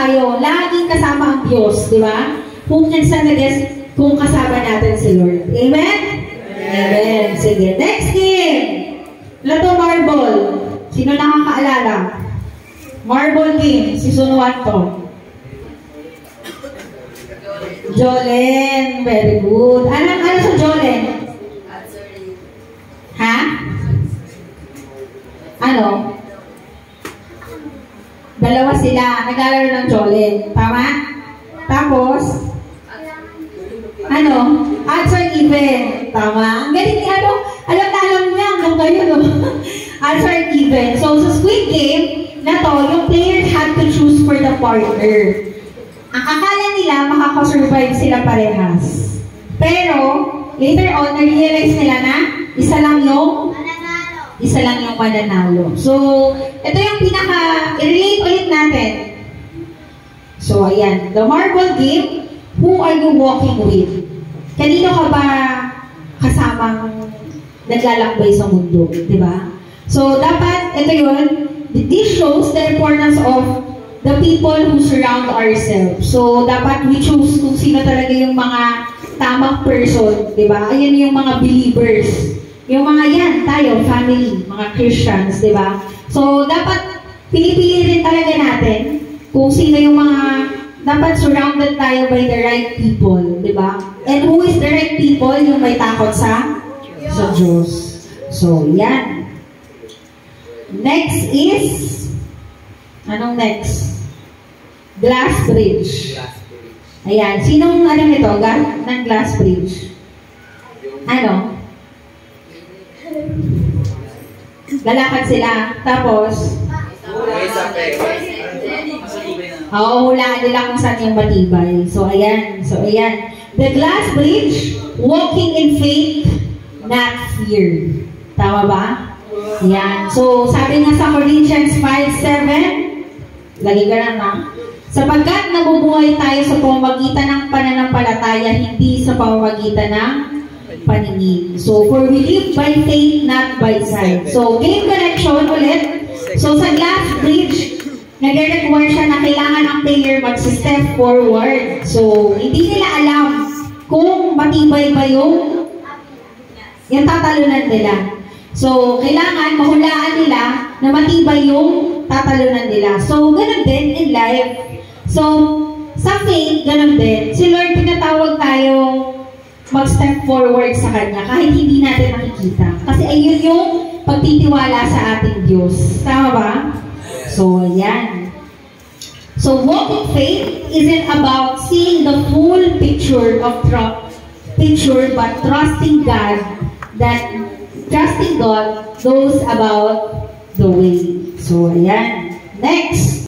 tayo, laging kasama ang Diyos, di ba? Kung minsan kung kasama natin si Lord. Amen? Amen. Sige, next game. Lato marble. Sino nakakaalala? Marble game, season 1 to. Jolen, very good. Ano sa Jolen? Ha? Ano? Dalawa sila, naglalaro ng Jolen. Tama? Tapos, ano? Odds or even. Tama? Ang galing ni ano? Alam na alam niya hanggang kayo, no? Odds or even. So, sa Squid Game, na to, yung players had to choose for the partner. Ang akala nila, makakasurvive sila parehas. Pero, later on, na-realize nila na isa lang yung mananalo. So, ito yung i-relate ulit natin. So, ayan. The marble game, who are you walking with? Kanino ka ba kasamang naglalakbay sa mundo? Diba? So, dapat, ito yun, this shows the importance of the people who surround ourselves. So, dapat we choose kung sino talaga yung mga tamang person, di ba? Ayan yung mga believers. Yung mga yan, tayo, family, mga Christians, di ba? So, dapat pinipili rin talaga natin kung sino yung mga dapat surrounded tayo by the right people, di ba? And who is the right people? Yung may takot sa Diyos. So, yan. Next is, anong next? Glass bridge. Ayan. Sinong ano nito? Ng glass bridge? Ano? Lalakad sila. Tapos? Hulaan nila kung saan yung matibay. So, ayan. The glass bridge, walking in faith, not fear. Tama ba? Ayan. So, sabi nga sa Corinthians 5:7, lagi ka na, sapagkat nabubuhay tayo sa pamamagitan ng pananampalataya, hindi sa pamamagitan ng paningin. So, for we live by faith, not by sight. So, game connection ulit. So, sa glass bridge, nag-require siya na kailangan ang player mag-step forward. So, hindi nila alam kung matibay ba yung tatalunan nila. So, kailangan mahulaan nila na matibay yung tatalunan nila. So, ganun din in life. So, sa faith, ganun din. Si Lord, pinatawag tayo mag-step forward sa Kanya kahit hindi natin makikita. Kasi ayun yung pagtitiwala sa ating Diyos. Tama ba? So, ayan. So, walking faith isn't about seeing the full picture but trusting God knows about the way. So, ayan. Next.